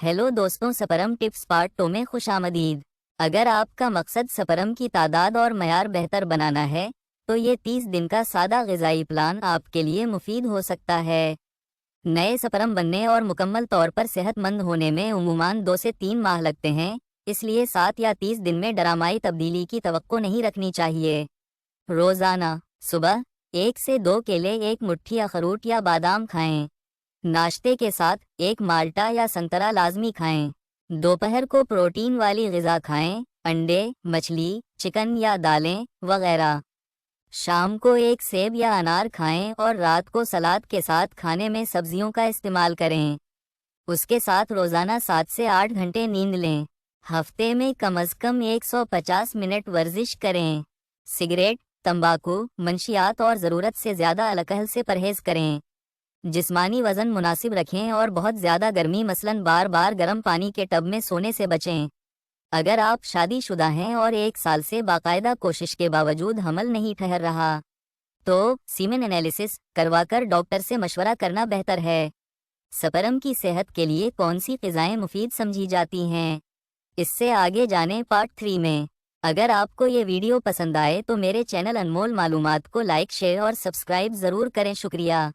Hello दोस्तों, sperm tips part 2 में खुश आमदीद। अगर आपका मकसद सपरम की तादाद और मयार बेहतर बनाना है तो ये 30 दिन का सादा ग़िज़ाई प्लान आपके लिए मुफीद हो सकता है। नए सपरम बनने और मुकम्मल तौर पर सेहतमंद होने में उमूमन 2 से 3 माह लगते हैं, इसलिए 7 या 30 दिन में डरामाई तब्दीली की तवक्को नहीं रखनी चाहिए। रोज़ाना सुबह 1 से 2 केले, 1 मुट्ठी अखरोट या बादाम खाएं। नाश्ते के साथ 1 माल्टा या संतरा लाजमी खाएं। दोपहर को प्रोटीन वाली ग़िज़ा खाएं, अंडे, मछली, चिकन या दालें वगैरह। शाम को 1 सेब या अनार खाएं और रात को सलाद के साथ खाने में सब्जियों का इस्तेमाल करें। उसके साथ रोज़ाना 7 से 8 घंटे नींद लें। हफ्ते में कम अज़ कम 150 मिनट वर्जिश करें। सिगरेट, तंबाकू, मंशियात और ज़रूरत से ज़्यादा अल्कोहल से परहेज़ करें। जिस्मानी वज़न मुनासिब रखें और बहुत ज़्यादा गर्मी मसलन बार बार गर्म पानी के टब में सोने से बचें। अगर आप शादीशुदा हैं और 1 साल से बाकायदा कोशिश के बावजूद हमल नहीं ठहर रहा तो सीमेन एनालिसिस करवाकर डॉक्टर से मशवरा करना बेहतर है। सपरम की सेहत के लिए कौन सी ग़िज़ाएं मुफीद समझी जाती हैं, इससे आगे जाने पार्ट 3 में। अगर आपको ये वीडियो पसंद आए तो मेरे चैनल अनमोल मालूमात को लाइक, शेयर और सब्सक्राइब ज़रूर करें। शुक्रिया।